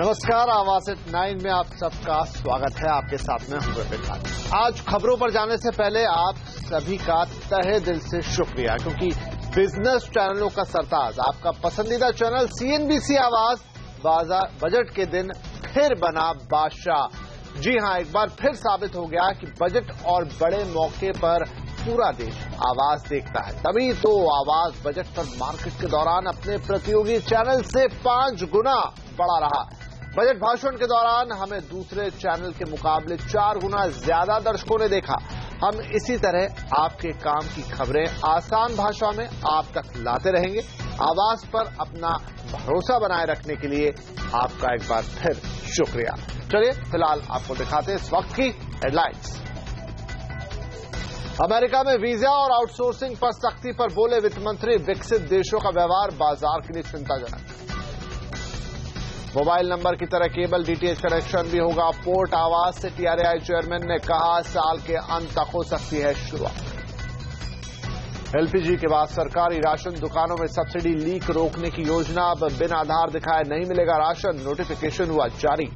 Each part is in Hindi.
नमस्कार, आवाज एट 9 में आप सबका स्वागत है। आपके साथ में हूं विकास। आज खबरों पर जाने से पहले आप सभी का तहे दिल से शुक्रिया, क्योंकि बिजनेस चैनलों का सरताज, आपका पसंदीदा चैनल सीएनबीसी आवाज बजट के दिन फिर बना बादशाह। जी हां, एक बार फिर साबित हो गया कि बजट और बड़े मौके पर पूरा देश आवाज देखता है। तभी तो आवाज बजट पर मार्केट के दौरान अपने प्रतियोगी चैनल से 5 गुना बढ़ा रहा। बजट भाषण के दौरान हमें दूसरे चैनल के मुकाबले 4 गुना ज्यादा दर्शकों ने देखा। हम इसी तरह आपके काम की खबरें आसान भाषा में आप तक लाते रहेंगे। आवाज पर अपना भरोसा बनाए रखने के लिए आपका एक बार फिर शुक्रिया। चलिए फिलहाल आपको दिखाते हैं इस वक्त की हेडलाइंस। अमेरिका में वीजा और आउटसोर्सिंग पर सख्ती पर बोले वित्त मंत्री, विकसित देशों का व्यवहार बाजार के लिए चिंताजनक। मोबाइल नंबर की तरह केबल डीटीएच कनेक्शन भी होगा पोर्ट। आवाज से टीआरएआई चेयरमैन ने कहा, साल के अंत तक हो सकती है शुरुआत। एलपीजी के बाद सरकारी राशन दुकानों में सब्सिडी लीक रोकने की योजना। अब बिना आधार दिखाए नहीं मिलेगा राशन, नोटिफिकेशन हुआ जारी।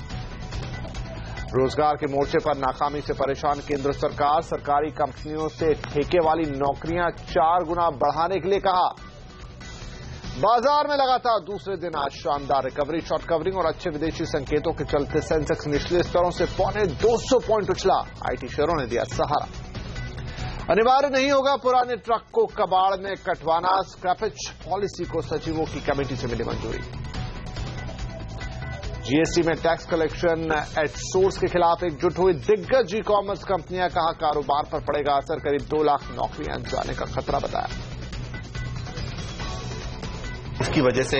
रोजगार के मोर्चे पर नाकामी से परेशान केंद्र सरकार, सरकारी कंपनियों से ठेके वाली नौकरियां 4 गुना बढ़ाने के लिए कहा। बाजार में लगातार दूसरे दिन आज शानदार रिकवरी, शॉर्ट कवरिंग और अच्छे विदेशी संकेतों के चलते सेंसेक्स निचले स्तरों से 250 पॉइंट उछला। आईटी शेयरों ने दिया सहारा। अनिवार्य नहीं होगा पुराने ट्रक को कबाड़ में कटवाना, स्क्रैपेज पॉलिसी को सचिवों की कमेटी से मिली मंजूरी। जीएसटी में टैक्स कलेक्शन एट सोर्स के खिलाफ एकजुट हुई दिग्गज ई कॉमर्स कंपनियां, कहा कारोबार पर पड़ेगा असर, करीब 2 लाख नौकरियां जाने का खतरा बताया। इसकी वजह से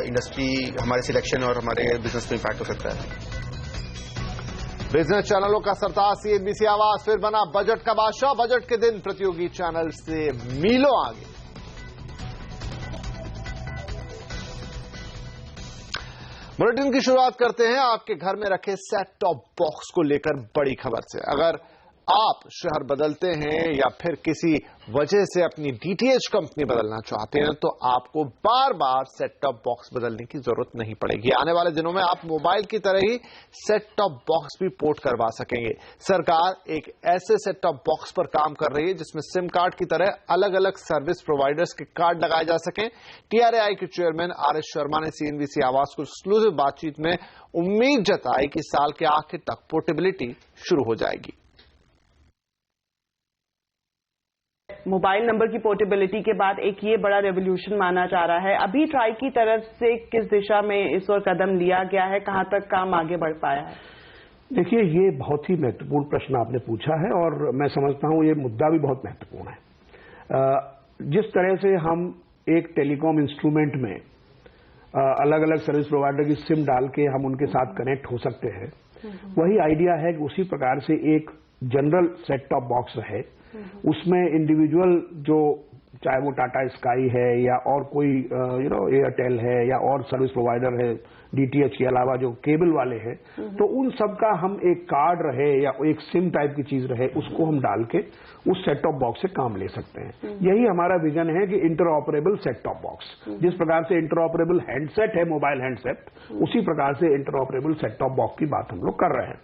इंडस्ट्री, हमारे सिलेक्शन और हमारे बिजनेस में इम्पैक्ट हो सकता है। बिजनेस चैनलों का सरताज सीएनबीसी आवाज फिर बना बजट का बादशाह। बजट के दिन प्रतियोगी चैनल से मीलों आगे। बुलेटिन की शुरुआत करते हैं आपके घर में रखे सेट टॉप बॉक्स को लेकर बड़ी खबर से। अगर आप शहर बदलते हैं या फिर किसी वजह से अपनी डीटीएच कंपनी बदलना चाहते हैं, तो आपको बार बार सेट टॉप बॉक्स बदलने की जरूरत नहीं पड़ेगी। आने वाले दिनों में आप मोबाइल की तरह ही सेट टॉप बॉक्स भी पोर्ट करवा सकेंगे। सरकार एक ऐसे सेट टॉप बॉक्स पर काम कर रही है जिसमें सिम कार्ड की तरह अलग अलग सर्विस प्रोवाइडर्स के कार्ड लगाए जा सकें। टीआरएआई के चेयरमैन आरएस शर्मा ने सीएनबीसी आवाज को एक्सक्लूसिव बातचीत में उम्मीद जताई कि साल के आखिर तक पोर्टेबिलिटी शुरू हो जाएगी। मोबाइल नंबर की पोर्टेबिलिटी के बाद एक ये बड़ा रेवोल्यूशन माना जा रहा है। अभी ट्राई की तरफ से किस दिशा में इस ओर कदम लिया गया है, कहां तक काम आगे बढ़ पाया है? देखिए, ये बहुत ही महत्वपूर्ण प्रश्न आपने पूछा है और मैं समझता हूं ये मुद्दा भी बहुत महत्वपूर्ण है। जिस तरह से हम एक टेलीकॉम इंस्ट्रूमेंट में अलग अलग सर्विस प्रोवाइडर की सिम डाल के हम उनके साथ कनेक्ट हो सकते हैं, वही आइडिया है कि उसी प्रकार से एक जनरल सेट टॉप बॉक्स रहे। उसमें इंडिविजुअल, जो चाहे वो टाटा स्काई है या और कोई एयरटेल है या और सर्विस प्रोवाइडर है डीटीएच के अलावा जो केबल वाले हैं, तो उन सब का हम एक कार्ड रहे या एक सिम टाइप की चीज रहे, उसको हम डाल के उस सेट टॉप बॉक्स से काम ले सकते हैं। यही हमारा विजन है कि इंटरऑपरेबल सेट टॉप बॉक्स। जिस प्रकार से इंटरऑपरेबल हैंडसेट है, मोबाइल हैंडसेट, उसी प्रकार से इंटरऑपरेबल सेट टॉप बॉक्स की बात हम लोग कर रहे हैं।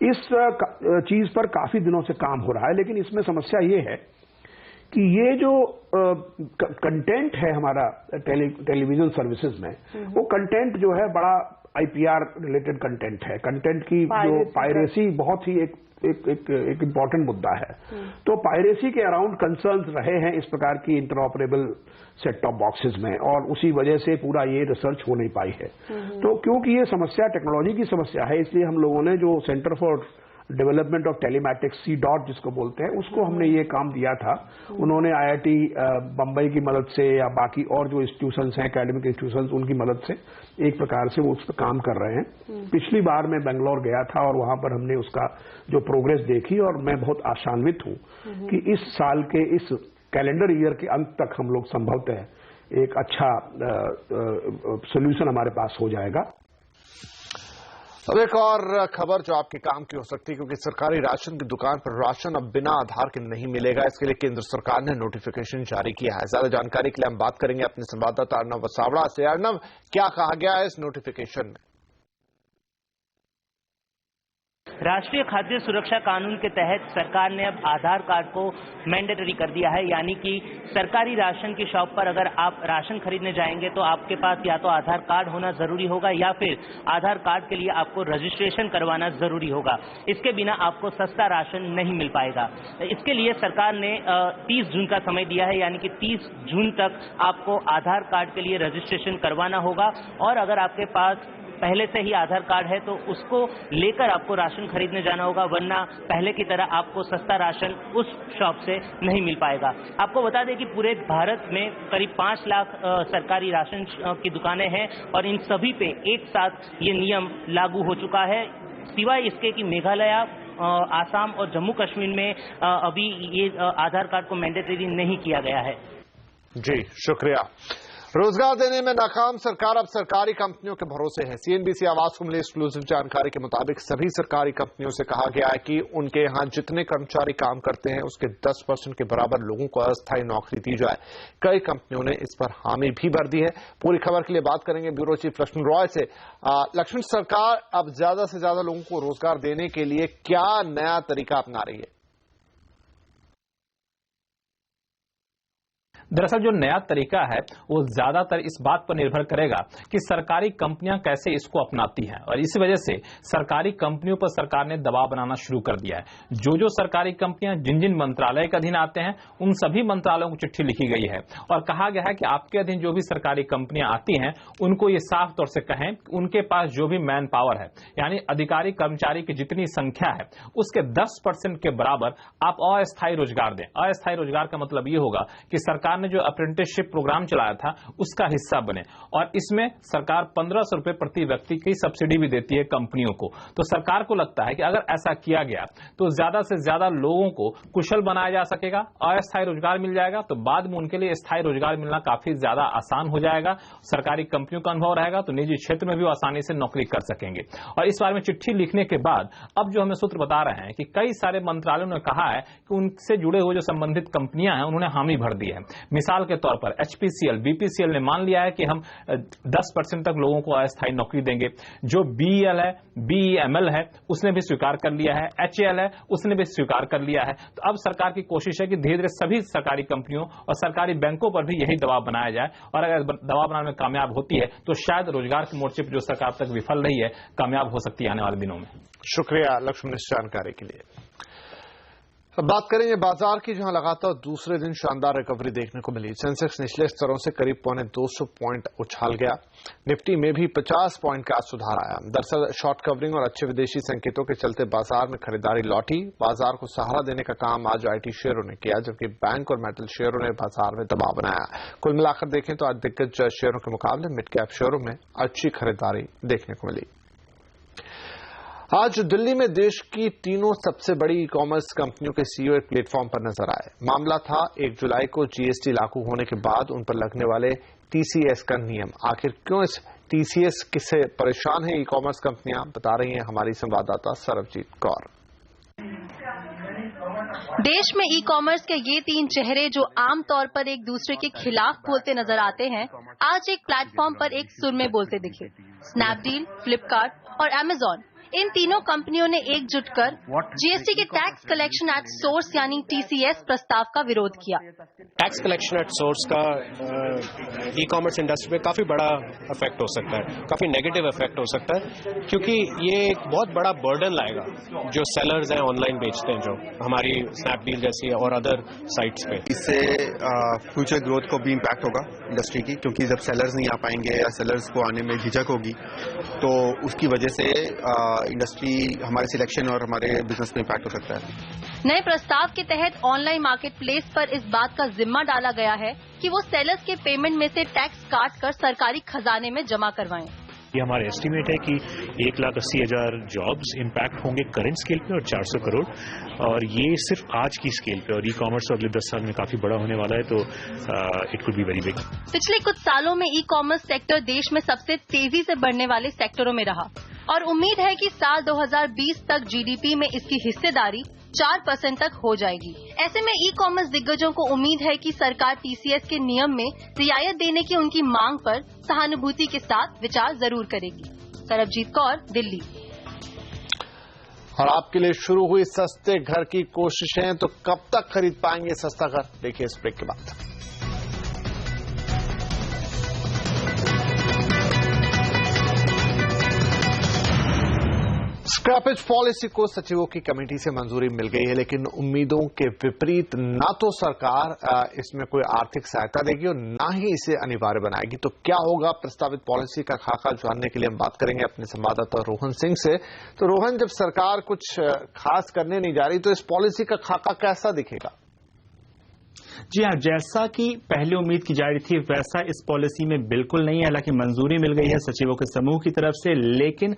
इस चीज पर काफी दिनों से काम हो रहा है, लेकिन इसमें समस्या ये है कि ये जो कंटेंट है हमारा टेलीविजन सर्विसेज में, वो कंटेंट जो है बड़ा आईपीआर रिलेटेड कंटेंट है। कंटेंट की जो पायरेसी बहुत ही एक इम्पॉर्टेंट मुद्दा है। तो पायरेसी के अराउंड कंसर्न्स रहे हैं इस प्रकार की इंटरऑपरेबल सेट टॉप बॉक्सेस में, और उसी वजह से पूरा ये रिसर्च हो नहीं पाई है। तो क्योंकि ये समस्या टेक्नोलॉजी की समस्या है, इसलिए हम लोगों ने जो centre for development of telematics C.DOT जिसको बोलते हैं, उसको हमने ये काम दिया था। उन्होंने IIT बम्बई की मदद से या बाकी और जो इंस्टीट्यूशंस हैं, एकेडमिक इंस्टीट्यूशंस, उनकी मदद से एक प्रकार से वो उस पर काम कर रहे हैं। पिछली बार मैं बेंगलोर गया था और वहां पर हमने उसका जो प्रोग्रेस देखी, और मैं बहुत आशान्वित हूं कि इस साल के इस कैलेंडर ईयर के अंत तक हम लोग संभवतः एक अच्छा सोल्यूशन हमारे पास हो जाएगा। अब एक और खबर जो आपके काम की हो सकती है, क्योंकि सरकारी राशन की दुकान पर राशन अब बिना आधार के नहीं मिलेगा। इसके लिए केंद्र सरकार ने नोटिफिकेशन जारी किया है। ज्यादा जानकारी के लिए हम बात करेंगे अपने संवाददाता अर्नव वसावड़ा से। अर्नव, क्या कहा गया है इस नोटिफिकेशन में? राष्ट्रीय खाद्य सुरक्षा कानून के तहत सरकार ने अब आधार कार्ड को मैंडेटरी कर दिया है, यानी कि सरकारी राशन की शॉप पर अगर आप राशन खरीदने जाएंगे तो आपके पास या तो आधार कार्ड होना जरूरी होगा या फिर आधार कार्ड के लिए आपको रजिस्ट्रेशन करवाना जरूरी होगा। इसके बिना आपको सस्ता राशन नहीं मिल पाएगा। इसके लिए सरकार ने 30 जून का समय दिया है, यानी कि 30 जून तक आपको आधार कार्ड के लिए रजिस्ट्रेशन करवाना होगा और अगर आपके पास पहले से ही आधार कार्ड है तो उसको लेकर आपको राशन खरीदने जाना होगा, वरना पहले की तरह आपको सस्ता राशन उस शॉप से नहीं मिल पाएगा। आपको बता दें कि पूरे भारत में करीब 5 लाख सरकारी राशन की दुकानें हैं और इन सभी पे एक साथ ये नियम लागू हो चुका है, सिवाय इसके कि मेघालय, आसाम और जम्मू कश्मीर में अभी ये आधार कार्ड को मैंडेटरी नहीं किया गया है। जी शुक्रिया। रोजगार देने में नाकाम सरकार अब सरकारी कंपनियों के भरोसे है। सीएनबीसी आवाज को मिली एक्सक्लूसिव जानकारी के मुताबिक सभी सरकारी कंपनियों से कहा गया है कि उनके यहां जितने कर्मचारी काम करते हैं उसके 10% के बराबर लोगों को अस्थायी नौकरी दी जाए। कई कंपनियों ने इस पर हामी भी भर दी है। पूरी खबर के लिए बात करेंगे ब्यूरो चीफ लक्ष्मण रॉय से। लक्ष्मण, सरकार अब ज्यादा से ज्यादा लोगों को रोजगार देने के लिए क्या नया तरीका अपना रही है? दरअसल जो नया तरीका है वो ज्यादातर इस बात पर निर्भर करेगा कि सरकारी कंपनियां कैसे इसको अपनाती हैं और इसी वजह से सरकारी कंपनियों पर सरकार ने दबाव बनाना शुरू कर दिया है। जो सरकारी कंपनियां जिन जिन मंत्रालय के अधीन आते हैं उन सभी मंत्रालयों को चिट्ठी लिखी गई है और कहा गया है कि आपके अधीन जो भी सरकारी कंपनियां आती हैं उनको ये साफ तौर से कहें उनके पास जो भी मैन पावर है, यानी अधिकारी कर्मचारी की जितनी संख्या है उसके 10% के बराबर आप अस्थायी रोजगार दें। अस्थायी रोजगार का मतलब ये होगा कि सरकार ने जो अप्रेंटिसशिप प्रोग्राम चलाया था उसका हिस्सा बने और इसमें सरकार 1500 रुपए प्रति व्यक्ति की सब्सिडी भी देती है कंपनियों को। तो सरकार को लगता है कि अगर ऐसा किया गया तो ज्यादा से ज्यादा लोगों को कुशल बनाया जा सकेगा, अस्थायी रोजगार मिल जाएगा, तो बाद में उनके लिए स्थायी रोजगार मिलना काफी ज्यादा आसान हो जाएगा। सरकारी कंपनियों का अनुभव रहेगा तो निजी क्षेत्र में भी आसानी से नौकरी कर सकेंगे। और इस बारे में चिट्ठी लिखने के बाद अब जो हमें सूत्र बता रहे हैं कि कई सारे मंत्रालयों ने कहा है कि उनसे जुड़े हुए जो संबंधित कंपनियां हैं उन्होंने हामी भर दी है। मिसाल के तौर पर एचपीसीएल, बीपीसीएल ने मान लिया है कि हम 10% तक लोगों को अस्थायी नौकरी देंगे। जो बीईएल है, बीईएमएल है, उसने भी स्वीकार कर लिया है। एचएएल है, उसने भी स्वीकार कर लिया है। तो अब सरकार की कोशिश है कि धीरे धीरे सभी सरकारी कंपनियों और सरकारी बैंकों पर भी यही दबाव बनाया जाए और अगर दबाव बनाने में कामयाब होती है तो शायद रोजगार के मोर्चे पर जो सरकार तक विफल रही है कामयाब हो सकती है आने वाले दिनों में। शुक्रिया लक्ष्मण इस जानकारी के लिए। अब बात करेंगे बाजार की, जहां लगातार दूसरे दिन शानदार रिकवरी देखने को मिली। सेंसेक्स निचले स्तरों से करीब 250 पॉइंट उछाल गया। निफ्टी में भी 50 पॉइंट का सुधार आया। दरअसल शॉर्ट कवरिंग और अच्छे विदेशी संकेतों के चलते बाजार में खरीदारी लौटी। बाजार को सहारा देने का काम आज आईटी शेयरों ने किया, जबकि बैंक और मेटल शेयरों ने बाजार में दबाव बनाया। कुल मिलाकर देखें तो आज दिग्गज शेयरों के मुकाबले मिड कैप शेयरों में अच्छी खरीदारी देखने को मिली। आज दिल्ली में देश की तीनों सबसे बड़ी ई कॉमर्स कंपनियों के सीईओ एक प्लेटफॉर्म पर नजर आए। मामला था 1 जुलाई को जीएसटी लागू होने के बाद उन पर लगने वाले टीसीएस का नियम। आखिर क्यों इस टीसीएस से परेशान है ई कॉमर्स कंपनियां, बता रही हैं हमारी संवाददाता सरबजीत कौर। देश में ई कॉमर्स के ये 3 चेहरे जो आमतौर पर एक दूसरे के खिलाफ बोलते नजर आते हैं, आज एक प्लेटफॉर्म पर एक सुर में बोलते दिखे। स्नैपडील, फ्लिपकार्ट और अमेजॉन, इन तीनों कंपनियों ने एकजुट कर जीएसटी के टैक्स कलेक्शन एट सोर्स यानी टीसीएस प्रस्ताव का विरोध किया। टैक्स कलेक्शन एट सोर्स का ई कॉमर्स इंडस्ट्री पे काफी बड़ा इफेक्ट हो सकता है, काफी नेगेटिव इफेक्ट हो सकता है, क्योंकि ये एक बहुत बड़ा बर्डन लाएगा जो सेलर्स हैं, ऑनलाइन बेचते हैं, जो हमारी स्नैपडील जैसी और अदर साइट्स पे। इससे फ्यूचर ग्रोथ को भी इम्पैक्ट होगा इंडस्ट्री की, क्योंकि जब सेलर्स नहीं आ पाएंगे या सेलर्स को आने में झिझक होगी तो उसकी वजह से इंडस्ट्री, हमारे सिलेक्शन और हमारे बिजनेस में इम्पैक्ट हो सकता है। नए प्रस्ताव के तहत ऑनलाइन मार्केट प्लेस पर इस बात का जिम्मा डाला गया है कि वो सेलर्स के पेमेंट में से टैक्स काट कर सरकारी खजाने में जमा करवाएं। ये हमारा एस्टीमेट है कि 1,80,000 जॉब्स इम्पैक्ट होंगे करंट स्केल पे और 400 करोड़, और ये सिर्फ आज की स्केल पे, और ई कॉमर्स अगले 10 साल में काफी बड़ा होने वाला है, तो it could be very big. पिछले कुछ सालों में ई कॉमर्स सेक्टर देश में सबसे तेजी से बढ़ने वाले सेक्टरों में रहा और उम्मीद है कि साल 2020 तक जीडीपी में इसकी हिस्सेदारी 4% तक हो जाएगी। ऐसे में ई कॉमर्स दिग्गजों को उम्मीद है कि सरकार टीसीएस के नियम में रियायत देने की उनकी मांग पर सहानुभूति के साथ विचार जरूर करेगी। सरबजीत कौर, दिल्ली। और आपके लिए शुरू हुई सस्ते घर की कोशिशें, तो कब तक खरीद पाएंगे सस्ता घर, देखिए इस ब्रेक के बाद। स्क्रैपेज पॉलिसी को सचिवों की कमेटी से मंजूरी मिल गई है, लेकिन उम्मीदों के विपरीत ना तो सरकार इसमें कोई आर्थिक सहायता देगी और ना ही इसे अनिवार्य बनाएगी। तो क्या होगा प्रस्तावित पॉलिसी का खाका, जानने के लिए हम बात करेंगे अपने संवाददाता रोहन सिंह से। तो रोहन, जब सरकार कुछ खास करने नहीं जा रही तो इस पॉलिसी का खाका कैसा दिखेगा? जी हाँ, जैसा कि पहले उम्मीद की जा रही थी वैसा इस पॉलिसी में बिल्कुल नहीं है। हालांकि मंजूरी मिल गई है सचिवों के समूह की तरफ से, लेकिन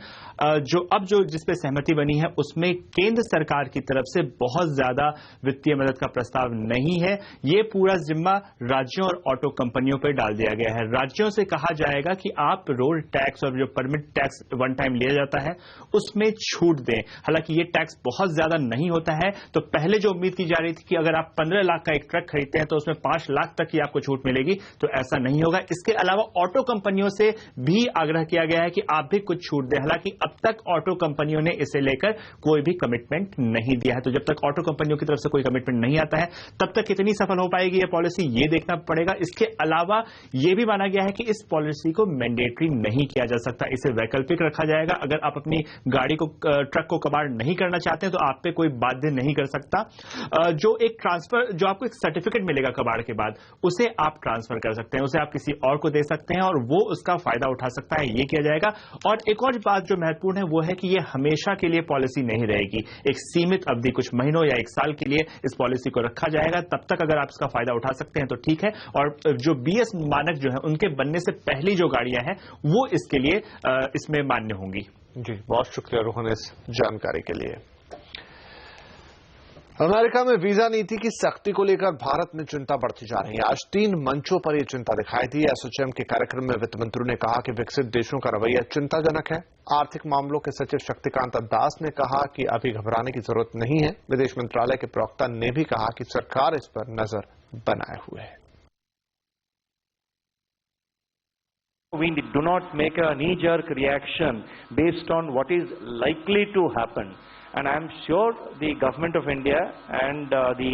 जो जिस पे सहमति बनी है उसमें केंद्र सरकार की तरफ से बहुत ज्यादा वित्तीय मदद का प्रस्ताव नहीं है। ये पूरा जिम्मा राज्यों और ऑटो कंपनियों पर डाल दिया गया है। राज्यों से कहा जाएगा कि आप रोड टैक्स और जो परमिट टैक्स वन टाइम लिया जाता है उसमें छूट दें। हालांकि ये टैक्स बहुत ज्यादा नहीं होता है। तो पहले जो उम्मीद की जा रही थी कि अगर आप 15 लाख का एक ट्रक खरीदते हैं तो उसमें 5 लाख तक की आपको छूट मिलेगी, तो ऐसा नहीं होगा। इसके अलावा ऑटो कंपनियों से भी आग्रह किया गया है कि आप भी कुछ छूट दें। हालांकि अब तक ऑटो कंपनियों ने इसे लेकर कोई भी कमिटमेंट नहीं दिया है। तो जब तक ऑटो कंपनियों की तरफ से कोई कमिटमेंट नहीं आता है तब तक कितनी सफल हो पाएगी ये पॉलिसी, ये देखना पड़ेगा। इसके अलावा यह भी माना गया है कि इस पॉलिसी को मैंडेटरी नहीं किया जा सकता, इसे वैकल्पिक रखा जाएगा। अगर आप अपनी गाड़ी को, ट्रक को कबाड़ नहीं करना चाहते हैं तो आप पे कोई बाध्य नहीं कर सकता। जो एक ट्रांसफर, जो आपको एक सर्टिफिकेट मिलेगा कबाड़ के बाद, उसे आप ट्रांसफर कर सकते हैं, उसे आप किसी और को दे सकते हैं और वो उसका फायदा उठा सकता है, ये किया जाएगा। और एक और बात जो महत्वपूर्ण है वो है कि ये हमेशा के लिए पॉलिसी नहीं रहेगी। एक सीमित अवधि, कुछ महीनों या 1 साल के लिए इस पॉलिसी को रखा जाएगा। तब तक अगर आप इसका फायदा उठा सकते हैं तो ठीक है। और जो BS मानक जो है उनके बनने से पहली जो गाड़ियां हैं वो इसके लिए इसमें मान्य होंगी। जी, बहुत शुक्रिया रोहन इस जानकारी के लिए। अमेरिका में वीजा नीति की सख्ती को लेकर भारत में चिंता बढ़ती जा रही है। आज 3 मंचों पर यह चिंता दिखाई दी। एसोचैम के कार्यक्रम में वित्त मंत्री ने कहा कि विकसित देशों का रवैया चिंताजनक है। आर्थिक मामलों के सचिव शक्तिकांत दास ने कहा कि अभी घबराने की जरूरत नहीं है। विदेश मंत्रालय के प्रवक्ता ने भी कहा कि सरकार इस पर नजर बनाए हुए है। We do not make a knee-jerk reaction based on what is likely to happen. And I am sure the government of India and the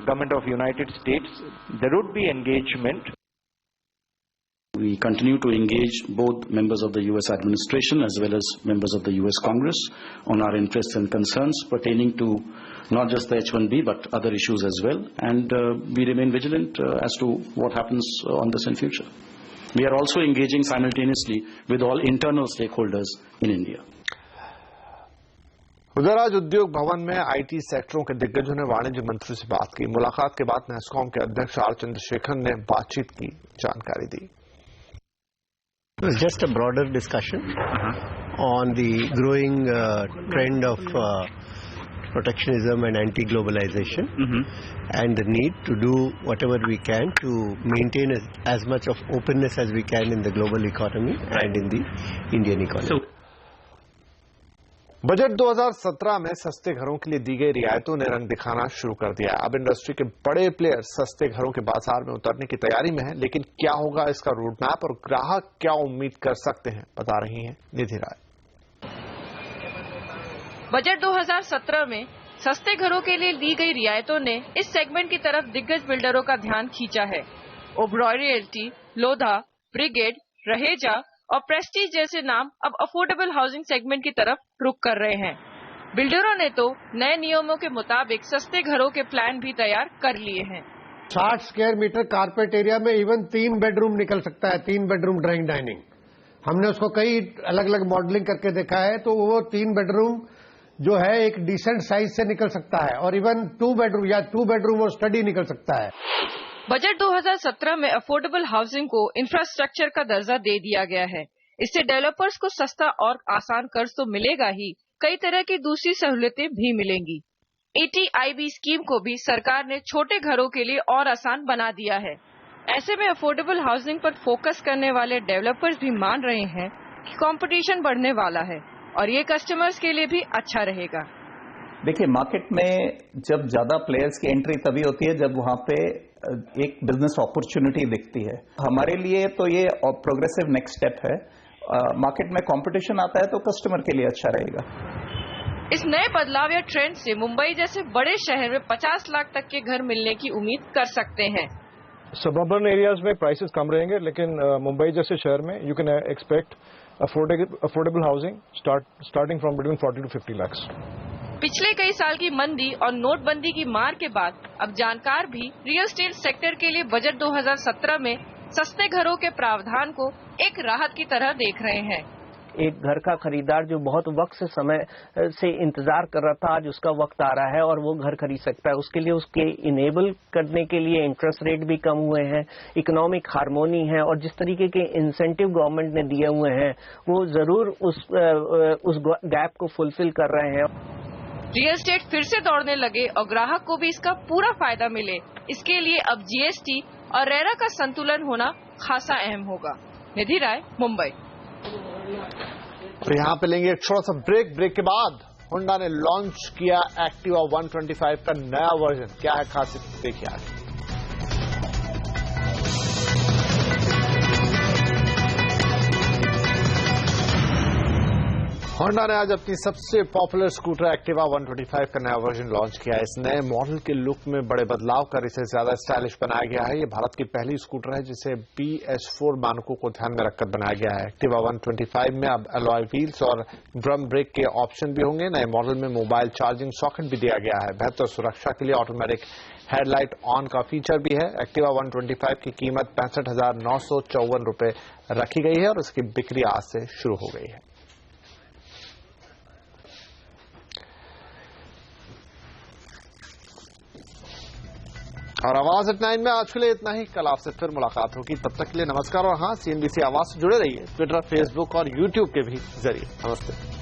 government of United States, there would be engagement. We continue to engage both members of the U.S. administration as well as members of the U.S. Congress on our interests and concerns pertaining to not just the H-1B but other issues as well. And we remain vigilant as to what happens on this in future. We are also engaging simultaneously with all internal stakeholders in India. उधर आज उद्योग भवन में IT सेक्टरों के दिग्गजों ने वाणिज्य मंत्री से बात की। मुलाकात के बाद नेस्कॉम के अध्यक्ष आर चंद्रशेखर ने बातचीत की जानकारी दी। Just a broader discussion on the growing trend of protectionism and anti-globalization and the need to do whatever we can to maintain as much of openness as we can in the global economy and in the Indian economy. Budget 2017 में सस्ते घरों के लिए दी गई रियायतों ने रंग दिखाना शुरू कर दिया है। अब इंडस्ट्री के बड़े प्लेयर सस्ते घरों के बाजार में उतरने की तैयारी में हैं, लेकिन क्या होगा इसका रोड मैप और ग्राहक क्या उम्मीद कर सकते हैं, बता रही हैं निधि राय। बजट 2017 में सस्ते घरों के लिए दी गई रियायतों ने इस सेगमेंट की तरफ दिग्गज बिल्डरों का ध्यान खींचा है। ओबरॉय रियल्टी, लोधा, ब्रिगेड, रहेजा और प्रेस्टीज जैसे नाम अब अफोर्डेबल हाउसिंग सेगमेंट की तरफ रुख कर रहे हैं। बिल्डरों ने तो नए नियमों के मुताबिक सस्ते घरों के प्लान भी तैयार कर लिए हैं। 60 स्क्वायर मीटर कारपेट एरिया में इवन 3 बेडरूम निकल सकता है, 3 बेडरूम ड्राइंग डाइनिंग। हमने उसको कई अलग अलग मॉडलिंग करके देखा है, तो वो 3 बेडरूम जो है एक डिसेंट साइज से निकल सकता है और इवन 2 बेडरूम या 2 बेडरूम और स्टडी निकल सकता है। बजट 2017 में अफोर्डेबल हाउसिंग को इंफ्रास्ट्रक्चर का दर्जा दे दिया गया है। इससे डेवलपर्स को सस्ता और आसान कर्ज तो मिलेगा ही, कई तरह की दूसरी सहूलियतें भी मिलेंगी। ATIB स्कीम को भी सरकार ने छोटे घरों के लिए और आसान बना दिया है। ऐसे में अफोर्डेबल हाउसिंग पर फोकस करने वाले डेवलपर्स भी मान रहे हैं कि कंपटीशन बढ़ने वाला है और ये कस्टमर्स के लिए भी अच्छा रहेगा। देखिए, मार्केट में जब ज्यादा प्लेयर्स की एंट्री तभी होती है जब वहां पे एक बिजनेस अपॉर्चुनिटी दिखती है। हमारे लिए तो ये प्रोग्रेसिव नेक्स्ट स्टेप है मार्केट में कंपटीशन आता है तो कस्टमर के लिए अच्छा रहेगा। इस नए बदलाव या ट्रेंड से मुंबई जैसे बड़े शहर में 50 लाख तक के घर मिलने की उम्मीद कर सकते हैं। सबर्बन एरियाज में प्राइसेस कम रहेंगे, लेकिन मुंबई जैसे शहर में you can expect affordable housing starting from between 40 to 50 lakhs। पिछले कई साल की मंदी और नोटबंदी की मार के बाद अब जानकार भी रियल एस्टेट सेक्टर के लिए बजट 2017 में सस्ते घरों के प्रावधान को एक राहत की तरह देख रहे हैं। एक घर का खरीदार जो बहुत वक्त से समय से इंतजार कर रहा था, आज उसका वक्त आ रहा है और वो घर खरीद सकता है। उसके लिए उसके इनेबल करने के लिए इंटरेस्ट रेट भी कम हुए हैं, इकोनॉमिक हार्मोनी है और जिस तरीके के इंसेंटिव गवर्नमेंट ने दिए हुए हैं वो जरूर उस गैप को फुलफिल कर रहे हैं। रियल एस्टेट फिर से दौड़ने लगे और ग्राहक को भी इसका पूरा फायदा मिले, इसके लिए अब जीएसटी और रेरा का संतुलन होना खासा अहम होगा। निधि राय, मुंबई। तो यहाँ पे लेंगे एक छोटा सा ब्रेक के बाद होंडा ने लॉन्च किया एक्टिवा 125 का नया वर्जन। क्या है खासियत, देखिए आगे। होंडा ने आज अपनी सबसे पॉपुलर स्कूटर एक्टिवा 125 का नया वर्जन लॉन्च किया है। इस नए मॉडल के लुक में बड़े बदलाव कर इसे ज्यादा स्टाइलिश बनाया गया है। ये भारत की पहली स्कूटर है जिसे BS4 मानकों को ध्यान में रखकर बनाया गया है। एक्टिवा 125 में अब अलॉय व्हील्स और ड्रम ब्रेक के ऑप्शन भी होंगे। नए मॉडल में मोबाइल चार्जिंग सॉकेट भी दिया गया है। बेहतर सुरक्षा के लिए ऑटोमेटिक हेडलाइट ऑन का फीचर भी है। एक्टिवा 125 की कीमत 65,954 रुपए रखी गई है और इसकी बिक्री आज से शुरू हो गई है। और आवाज एट 9 में आज के लिए इतना ही। कल आपसे फिर मुलाकात होगी, तब तक के लिए नमस्कार। और हाँ, CNBC आवाज से जुड़े रहिए ट्विटर, फेसबुक और यूट्यूब के भी जरिए। नमस्ते।